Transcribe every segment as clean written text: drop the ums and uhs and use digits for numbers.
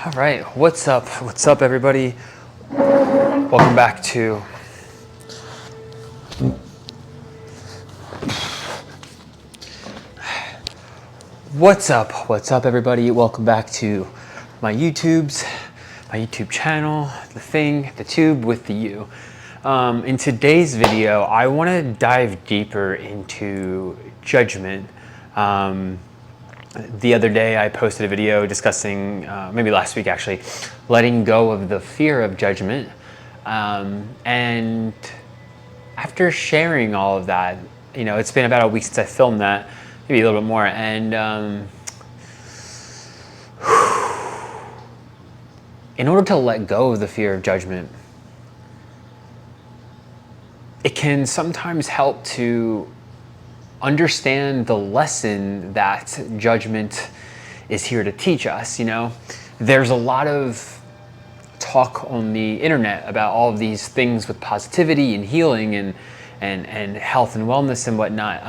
All right, what's up? What's up, everybody? Welcome back to What's up? What's up, everybody? Welcome back to my YouTube channel, the tube with the U. In today's video, I want to dive deeper into judgment. The other day I posted a video discussing, maybe last week actually, letting go of the fear of judgment. And after sharing all of that, it's been about a week since I filmed that, maybe a little bit more. And in order to let go of the fear of judgment, it can sometimes help to understand the lesson that judgment is here to teach us. There's a lot of talk on the internet about all of these things with positivity and healing and health and wellness and whatnot.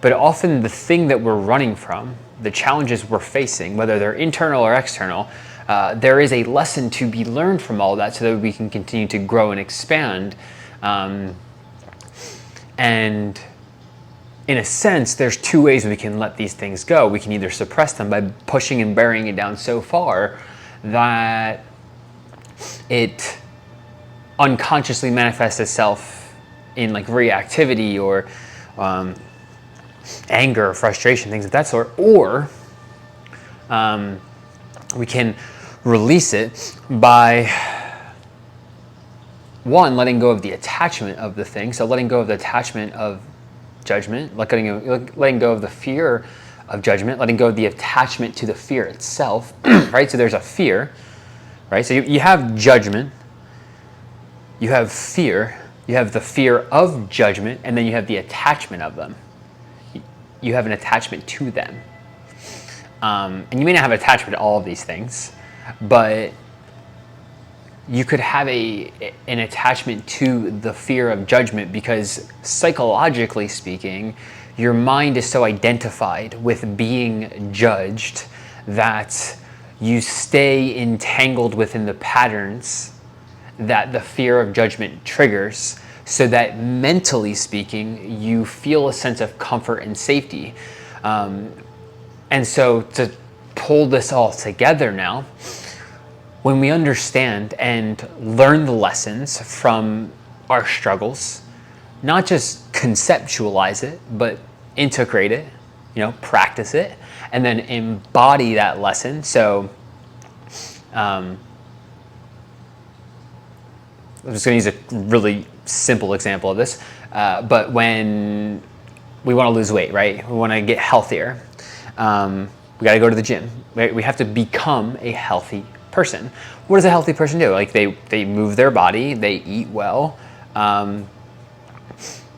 But often the thing that we're running from, the challenges we're facing, whether they're internal or external, there is a lesson to be learned from all that so that we can continue to grow and expand. And in a sense, there's two ways we can let these things go. We can either suppress them by pushing and burying it down so far that it unconsciously manifests itself in like reactivity or anger, frustration, things of that sort, or we can release it by one, letting go of the attachment of the thing. So letting go of the attachment of judgment, letting go of the fear of judgment, letting go of the attachment to the fear itself, right? So there's a fear, right? So you have judgment, you have fear, you have the fear of judgment, and then you have the attachment of them. You have an attachment to them. And you may not have an attachment to all of these things, but you could have an attachment to the fear of judgment because psychologically speaking, your mind is so identified with being judged that you stay entangled within the patterns that the fear of judgment triggers, so that mentally speaking, you feel a sense of comfort and safety. And so to pull this all together now, when we understand and learn the lessons from our struggles, not just conceptualize it, but integrate it, practice it, and then embody that lesson. So I'm just going to use a really simple example of this, but when we want to lose weight, right? We want to get healthier. We got to go to the gym. Right? We have to become a healthy person. What does a healthy person do? Like they move their body, they eat well,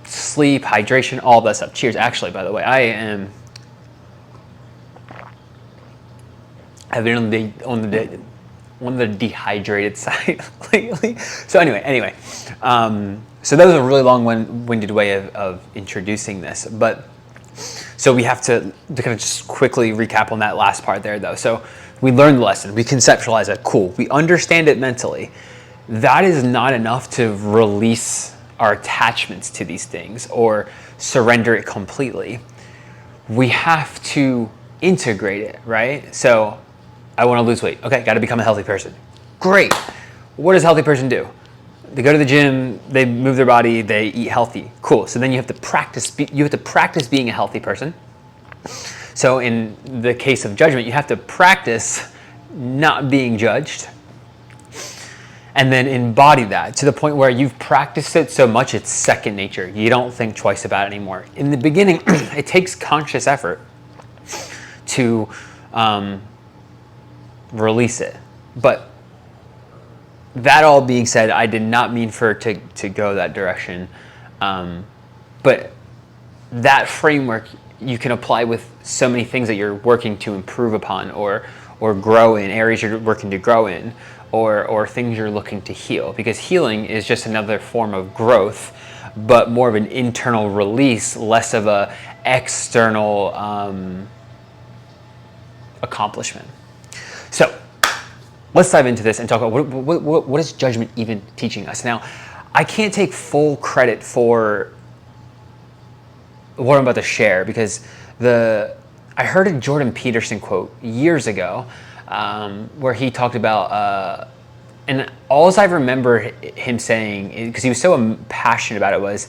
sleep, hydration, all that stuff. Cheers. Actually, by the way, I've been on the dehydrated side lately. So anyway, so that was a really long-winded way of introducing this, but so we have to kind of just quickly recap on that last part there, though. So we learned the lesson, we conceptualize it, cool, we understand it mentally. That is not enough to release our attachments to these things or surrender it completely. We have to integrate it, right? So I want to lose weight. Okay, got to become a healthy person. Great. What does a healthy person do? They go to the gym, they move their body, they eat healthy. Cool. So then you have to practice being a healthy person. So in the case of judgment, you have to practice not being judged and then embody that to the point where you've practiced it so much it's second nature. You don't think twice about it anymore. In the beginning, it takes conscious effort to release it. But that all being said, I did not mean for it to go that direction. But that framework you can apply with so many things that you're working to improve upon or grow in, areas you're working to grow in, or things you're looking to heal. Because healing is just another form of growth, but more of an internal release, less of a external accomplishment. So let's dive into this and talk about what is judgment even teaching us. Now, I can't take full credit for what I'm about to share because I heard a Jordan Peterson quote years ago where he talked about, and all I remember him saying, because he was so passionate about it, was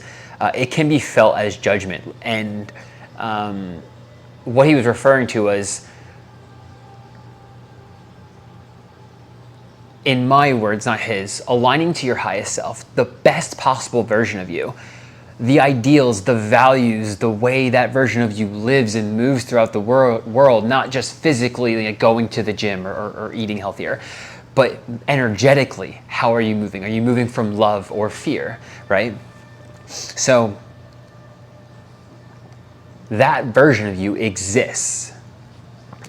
it can be felt as judgment. And what he was referring to was, in my words, not his, aligning to your highest self, the best possible version of you, the ideals, the values, the way that version of you lives and moves throughout the world, not just physically like going to the gym or eating healthier, but energetically, how are you moving? Are you moving from love or fear, right? So that version of you exists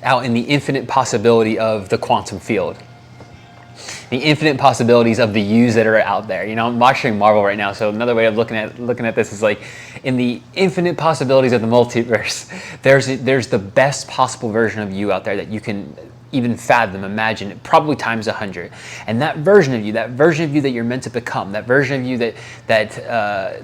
out in the infinite possibility of the quantum field. The infinite possibilities of the yous that are out there. You know, I'm watching Marvel right now, so another way of looking at this is like, in the infinite possibilities of the multiverse, there's the best possible version of you out there that you can even fathom, imagine, probably times 100. And that version of you that you're meant to become, that version of you that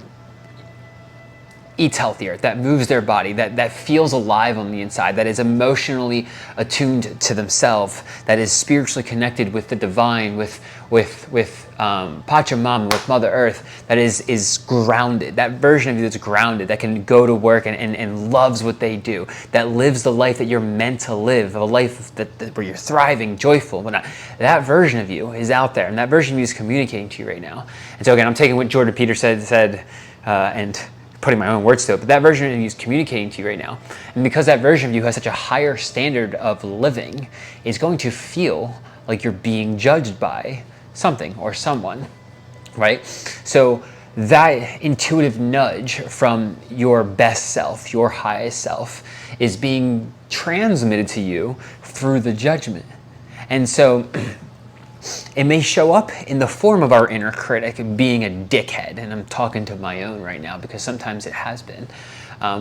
eats healthier, that moves their body, that feels alive on the inside, that is emotionally attuned to themselves, that is spiritually connected with the divine, with Pachamama, with Mother Earth, that is grounded, that version of you that's grounded, that can go to work and loves what they do, that lives the life that you're meant to live, a life where you're thriving, joyful, whatnot. That version of you is out there, and that version of you is communicating to you right now. And so again, I'm taking what Jordan Peterson said and putting my own words to it, but that version of you is communicating to you right now. And because that version of you has such a higher standard of living, it's going to feel like you're being judged by something or someone, right? So that intuitive nudge from your best self, your highest self, is being transmitted to you through the judgment. And so it may show up in the form of our inner critic being a dickhead, and I'm talking to my own right now because sometimes it has been,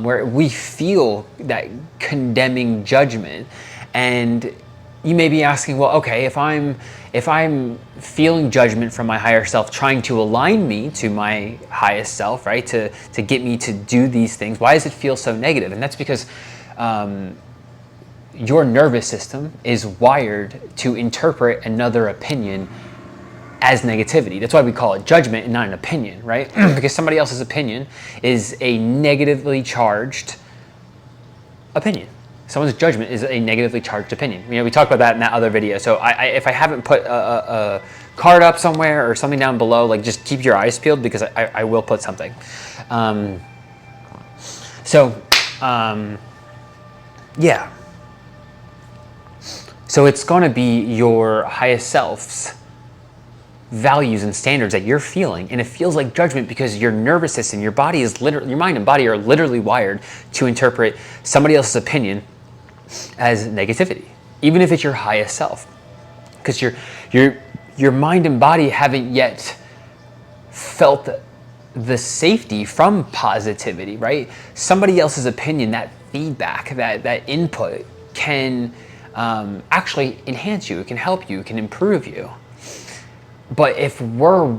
where we feel that condemning judgment. And you may be asking, well, okay, if I'm feeling judgment from my higher self, trying to align me to my highest self, right, to get me to do these things, why does it feel so negative? And that's because your nervous system is wired to interpret another opinion as negativity. That's why we call it judgment and not an opinion, right? Because somebody else's opinion is a negatively charged opinion. Someone's judgment is a negatively charged opinion. You know, we talked about that in that other video. So if I haven't put a card up somewhere or something down below, like just keep your eyes peeled because I will put something. Yeah. So it's going to be your highest self's values and standards that you're feeling, and it feels like judgment because your nervous system, your body is literally, your mind and body are literally wired to interpret somebody else's opinion as negativity, even if it's your highest self, because your mind and body haven't yet felt the safety from positivity, right? Somebody else's opinion, that feedback, that input can actually enhance you, it can help you, it can improve you. But if we're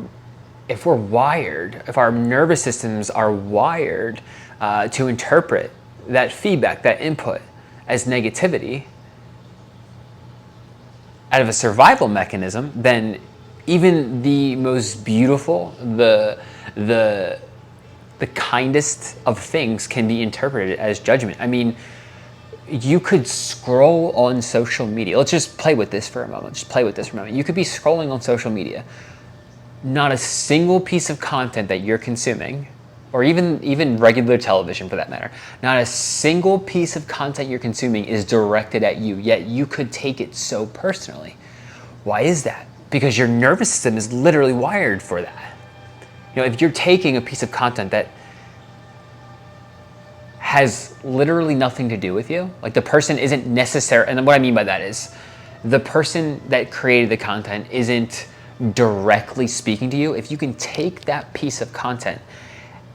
wired, if our nervous systems are wired to interpret that feedback, that input as negativity out of a survival mechanism, then even the most beautiful, the kindest of things can be interpreted as judgment. I mean, you could scroll on social media. Let's just play with this for a moment. You could be scrolling on social media. Not a single piece of content that you're consuming, or even regular television for that matter, not a single piece of content you're consuming is directed at you, yet you could take it so personally. Why is that? Because your nervous system is literally wired for that. You know, if you're taking a piece of content that has literally nothing to do with you, like the person isn't necessary, and what I mean by that is the person that created the content isn't directly speaking to you. If you can take that piece of content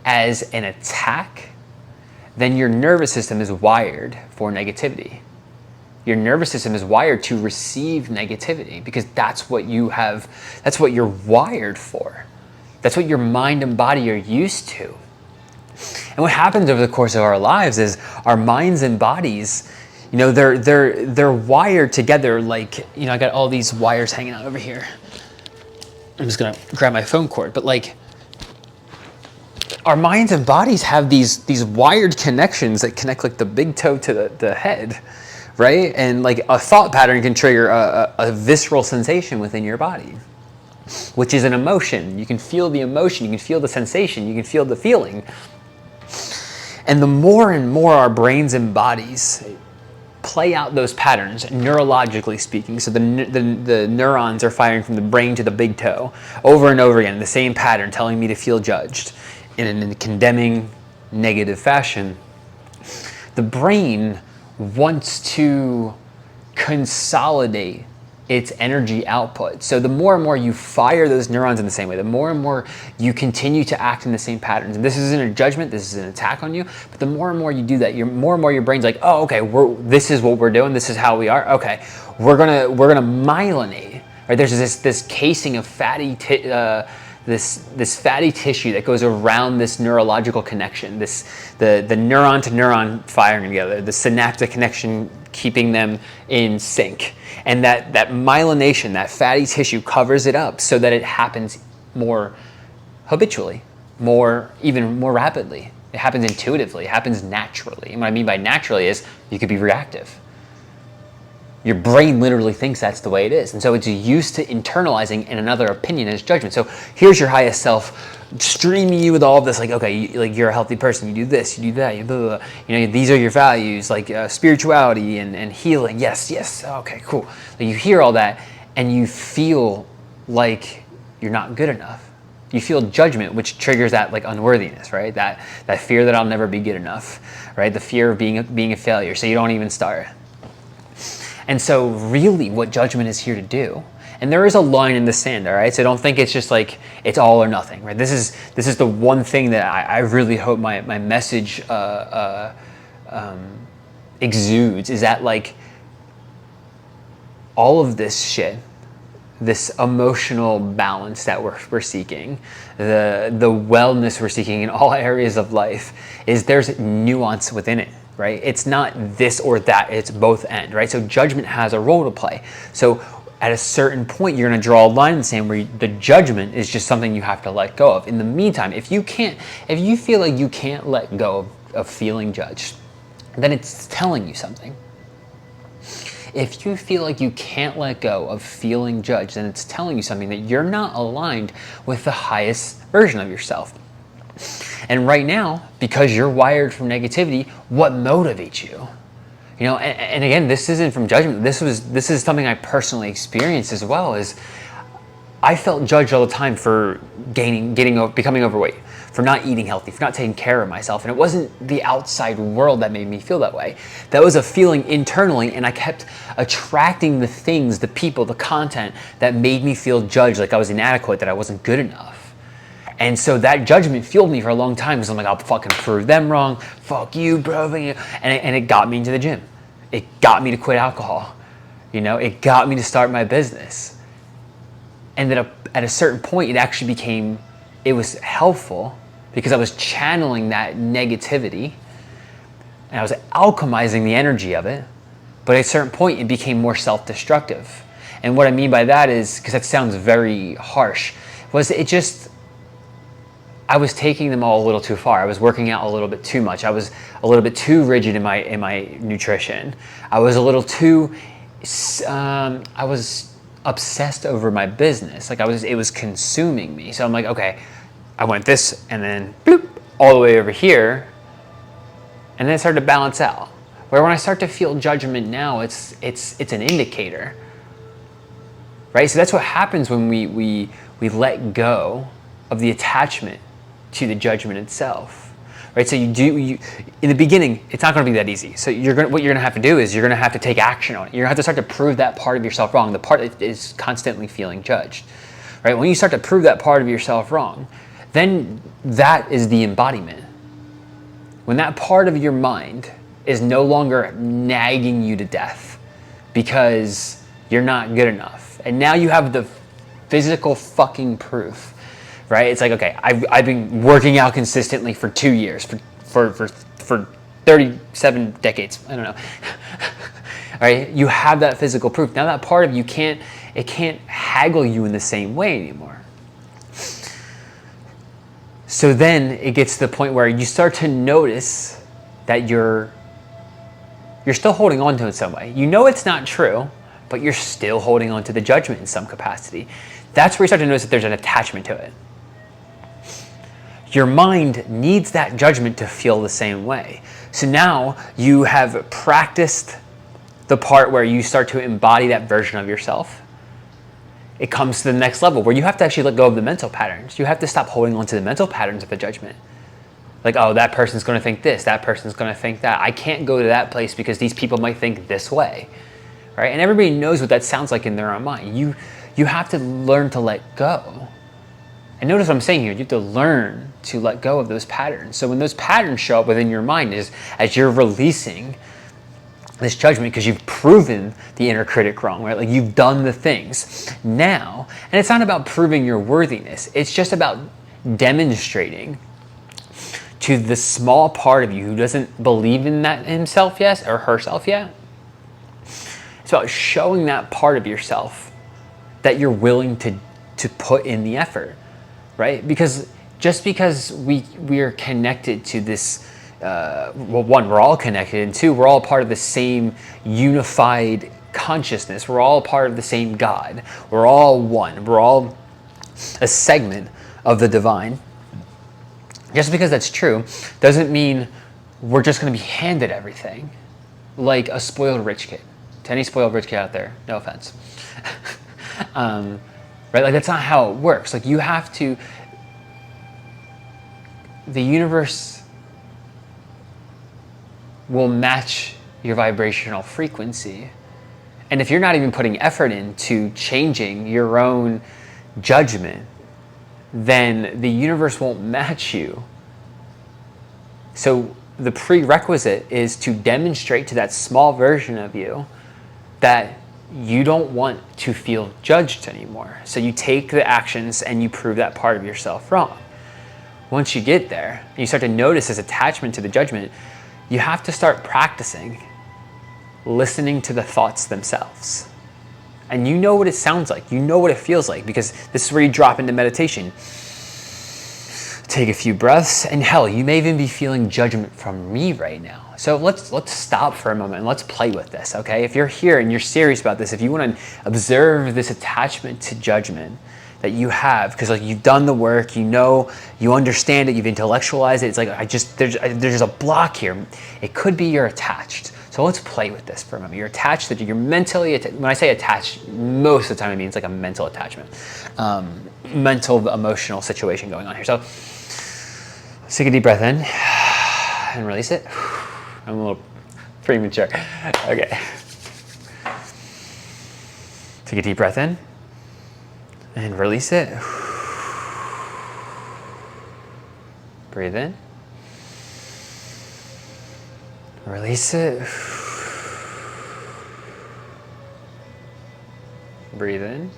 as an attack, then your nervous system is wired for negativity. Your nervous system is wired to receive negativity because that's what you're wired for. That's what your mind and body are used to. And what happens over the course of our lives is our minds and bodies, they're wired together like, I got all these wires hanging out over here. I'm just gonna grab my phone cord, but like our minds and bodies have these wired connections that connect like the big toe to the head, right? And like a thought pattern can trigger a visceral sensation within your body, which is an emotion. You can feel the emotion, you can feel the sensation, you can feel the feeling. And the more and more our brains and bodies play out those patterns, neurologically speaking, so the neurons are firing from the brain to the big toe over and over again, the same pattern telling me to feel judged in a condemning, negative fashion. The brain wants to consolidate its energy output. So the more and more you fire those neurons in the same way, the more and more you continue to act in the same patterns. And this isn't a judgment, this is an attack on you, but the more and more you do that, more and more your brain's like, oh, okay, this is what we're doing, this is how we are, okay, we're gonna myelinate, right? There's this casing of fatty this fatty tissue that goes around this neurological connection, the neuron to neuron firing together, the synaptic connection keeping them in sync. And that myelination, that fatty tissue covers it up so that it happens more habitually, even more rapidly. It happens intuitively, it happens naturally. And what I mean by naturally is you could be reactive. Your brain literally thinks that's the way it is. And so it's used to internalizing and another opinion as judgment. So here's your highest self streaming you with all of this, like, okay, you're a healthy person, you do this, you do that, you blah, blah, blah. These are your values, like spirituality and healing. Yes, okay, cool. Like you hear all that and you feel like you're not good enough. You feel judgment, which triggers that like unworthiness, right? That fear that I'll never be good enough, right? The fear of being a failure, so you don't even start. And so really what judgment is here to do, and there is a line in the sand, all right? So don't think it's just like it's all or nothing, right? This is the one thing that I really hope my message exudes, is that like all of this shit, this emotional balance that we're seeking, the wellness we're seeking in all areas of life, is there's nuance within it. Right? It's not this or that, it's both end, right? So judgment has a role to play. So at a certain point, you're going to draw a line in the sand where the judgment is just something you have to let go of. In the meantime, if you feel like you can't let go of feeling judged, then it's telling you something. If you feel like you can't let go of feeling judged, then it's telling you something, that you're not aligned with the highest version of yourself. And right now, because you're wired from negativity, what motivates you? And again, this isn't from judgment. This is something I personally experienced as well. Is I felt judged all the time for becoming overweight, for not eating healthy, for not taking care of myself. And it wasn't the outside world that made me feel that way. That was a feeling internally, and I kept attracting the things, the people, the content that made me feel judged, like I was inadequate, that I wasn't good enough. And so that judgment fueled me for a long time, because I'm like, I'll fucking prove them wrong. Fuck you, bro. And it got me into the gym. It got me to quit alcohol. It got me to start my business. And then at a certain point, it was helpful, because I was channeling that negativity and I was alchemizing the energy of it. But at a certain point, it became more self-destructive. And what I mean by that is, because that sounds very harsh, I was taking them all a little too far. I was working out a little bit too much. I was a little bit too rigid in my nutrition. I was a little too, I was obsessed over my business. Like it was consuming me. So I'm like, okay, I went this and then bloop, all the way over here. And then it started to balance out. Where when I start to feel judgment now, it's an indicator, right? So that's what happens when we let go of the attachment to the judgment itself, right? So in the beginning, it's not going to be that easy. So what you're going to have to do is you're going to have to take action on it. You're going to have to start to prove that part of yourself wrong, the part that is constantly feeling judged, right? When you start to prove that part of yourself wrong, then that is the embodiment. When that part of your mind is no longer nagging you to death, because you're not good enough. And now you have the physical fucking proof, right? It's like, okay, I've been working out consistently for 2 years, for 37 decades. I don't know. All right, you have that physical proof. Now that part of you can't haggle you in the same way anymore. So then it gets to the point where you start to notice that you're still holding on to it in some way. You know it's not true, but you're still holding on to the judgment in some capacity. That's where you start to notice that there's an attachment to it. Your mind needs that judgment to feel the same way. So now you have practiced the part where you start to embody that version of yourself. It comes to the next level where you have to actually let go of the mental patterns. You have to stop holding on to the mental patterns of the judgment. Like, oh, that person's going to think this, that person's going to think that. I can't go to that place because these people might think this way, right? And everybody knows what that sounds like in their own mind. You have to learn to let go. And notice what I'm saying here. You have to learn to let go of those patterns. So when those patterns show up within your mind is as you're releasing this judgment because you've proven the inner critic wrong, right? Like you've done the things now. And it's not about proving your worthiness. It's just about demonstrating to the small part of you who doesn't believe in that himself yet or herself yet. It's about showing that part of yourself that you're willing to put in the effort, right? Because just because we are connected to this, well, one, we're all connected, and two, we're all part of the same unified consciousness. We're all part of the same God. We're all one. We're all a segment of the divine. Just because that's true doesn't mean we're just going to be handed everything like a spoiled rich kid. To any spoiled rich kid out there, no offense. Right? Like that's not how it works. Like you have to, the universe will match your vibrational frequency. And if you're not even putting effort into changing your own judgment, then the universe won't match you. So the prerequisite is to demonstrate to that small version of you that you don't want to feel judged anymore. So you take the actions and you prove that part of yourself wrong. Once you get there, and you start to notice this attachment to the judgment, you have to start practicing listening to the thoughts themselves. And you know what it sounds like. You know what it feels like because this is where you drop into meditation. Take a few breaths, and hell, you may even be feeling judgment from me right now. So let's stop for a moment and let's play with this, okay? If you're here and you're serious about this, if you want to observe this attachment to judgment that you have, because like you've done the work, you know, you understand it, you've intellectualized it. It's like there's a block here. It could be you're attached. So let's play with this for a moment. You're attached, that you're mentally attached. When I say attached, most of the time it means like a mental attachment, mental emotional situation going on here. So let's take a deep breath in and release it. I'm a little premature. Okay. Take a deep breath in and release it. Breathe in. Release it. Breathe in.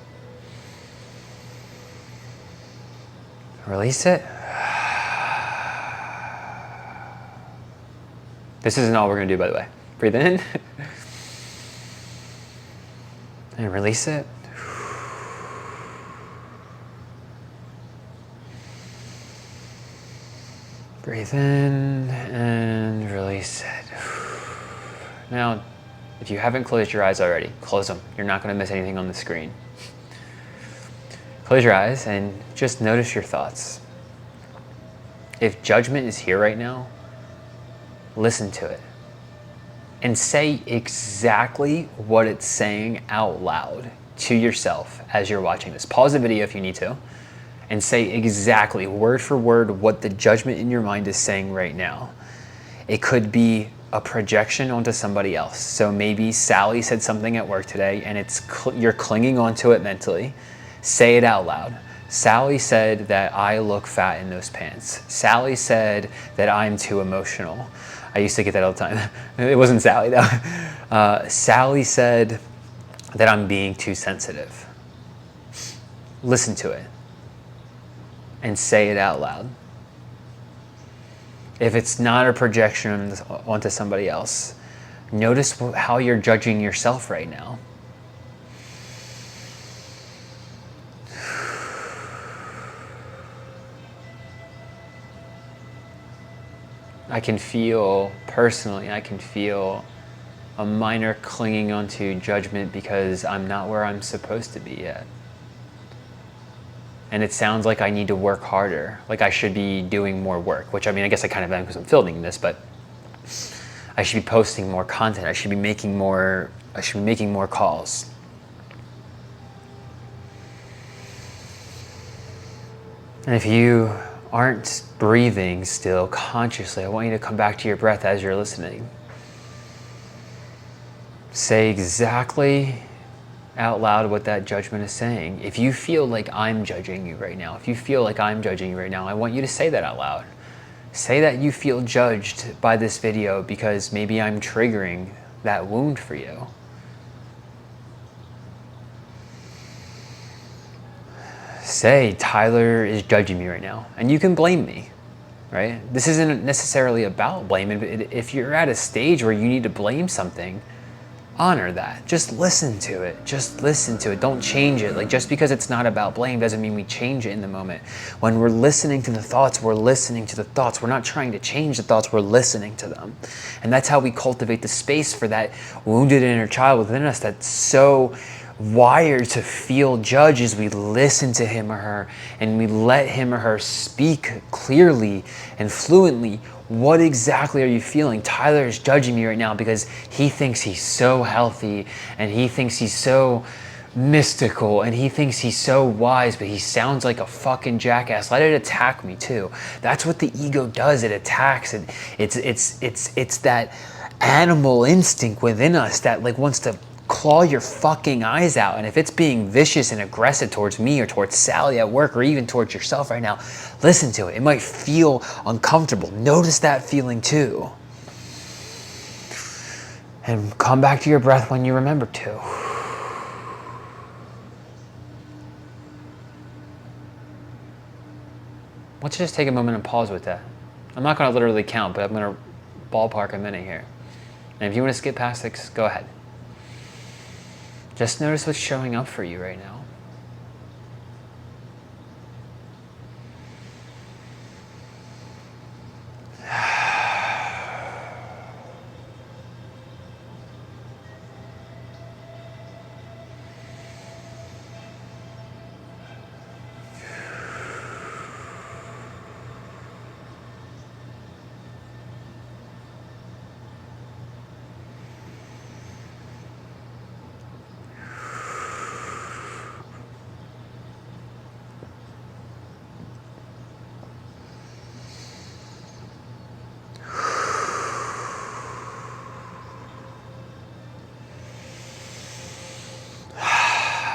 Release it. This isn't all we're going to do, by the way. Breathe in. And release it. Breathe in and release it. Now, if you haven't closed your eyes already, close them. You're not going to miss anything on the screen. Close your eyes and just notice your thoughts. If judgment is here right now, listen to it and say exactly what it's saying out loud to yourself as you're watching this. Pause the video if you need to and say exactly, word for word, what the judgment in your mind is saying right now. It could be a projection onto somebody else. So maybe Sally said something at work today and you're clinging onto it mentally. Say it out loud. Sally said that I look fat in those pants. Sally said that I'm too emotional. I used to get that all the time. It wasn't Sally though. Sally said that I'm being too sensitive. Listen to it and say it out loud. If it's not a projection onto somebody else, notice how you're judging yourself right now. I can feel a minor clinging onto judgment because I'm not where I'm supposed to be yet. And it sounds like I need to work harder, like I should be doing more work, which I mean, I guess I kind of am because I'm filming this, but I should be posting more content. I should be making more calls. And if you aren't breathing still consciously, I want you to come back to your breath as you're listening. Say exactly out loud what that judgment is saying. If you feel like I'm judging you right now, I want you to say that out loud. Say that you feel judged by this video because maybe I'm triggering that wound for you. Say, Tyler is judging me right now, and you can blame me, right? This isn't necessarily about blaming, but if you're at a stage where you need to blame something, honor that. Just listen to it. Don't change it. Like, just because it's not about blame doesn't mean we change it in the moment. When we're listening to the thoughts, we're listening to the thoughts. We're not trying to change the thoughts, we're listening to them. And that's how we cultivate the space for that wounded inner child within us that's so wired to feel judged. Is we listen to him or her and we let him or her speak clearly and fluently. What exactly are you feeling? Tyler is judging me right now because he thinks he's so healthy and he thinks he's so mystical and he thinks he's so wise, but he sounds like a fucking jackass. Let it attack me too. That's what the ego does. It attacks. It's that animal instinct within us that like wants to claw your fucking eyes out. And if it's being vicious and aggressive towards me or towards Sally at work or even towards yourself right now, listen to it. It might feel uncomfortable. Notice that feeling too. And come back to your breath when you remember to. Let's just take a moment and pause with that. I'm not going to literally count, but I'm going to ballpark a minute here. And if you want to skip past it, go ahead. Just notice what's showing up for you right now.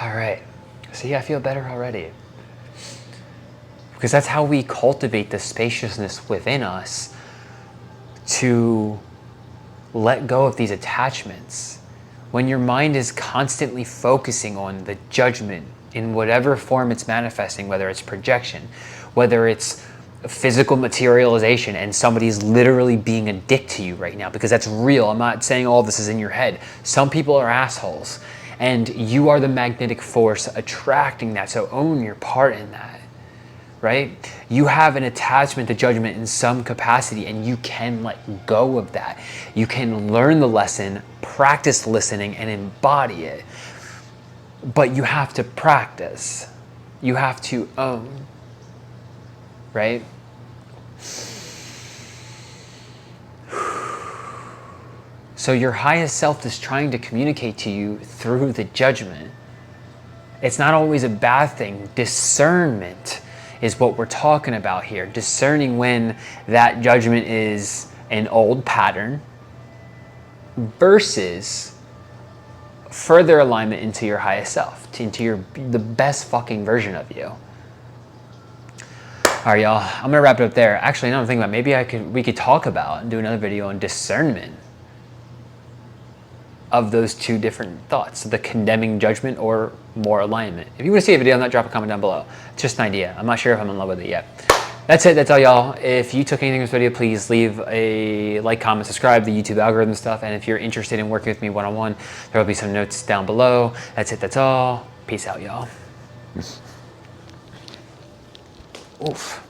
All right, see, I feel better already. Because that's how we cultivate the spaciousness within us to let go of these attachments. When your mind is constantly focusing on the judgment in whatever form it's manifesting, whether it's projection, whether it's physical materialization and somebody's literally being a dick to you right now, because that's real. I'm not saying all this is in your head. Some people are assholes. And you are the magnetic force attracting that. So own your part in that, right? You have an attachment to judgment in some capacity and you can let go of that. You can learn the lesson, practice listening, and embody it. But you have to practice. You have to own, right? So your highest self is trying to communicate to you through the judgment. It's not always a bad thing. Discernment is what we're talking about here. Discerning when that judgment is an old pattern versus further alignment into your highest self, into the best fucking version of you. All right, y'all. I'm gonna wrap it up there. Actually, now I'm thinking about maybe we could talk about and do another video on discernment of those two different thoughts, the condemning judgment or more alignment. If you want to see a video on that, drop a comment down below. It's just an idea. I'm not sure if I'm in love with it yet. That's it. That's all, y'all. If you took anything from this video, please leave a like, comment, subscribe, the YouTube algorithm stuff. And if you're interested in working with me one-on-one, there will be some notes down below. That's it. That's all. Peace out, y'all. Oof.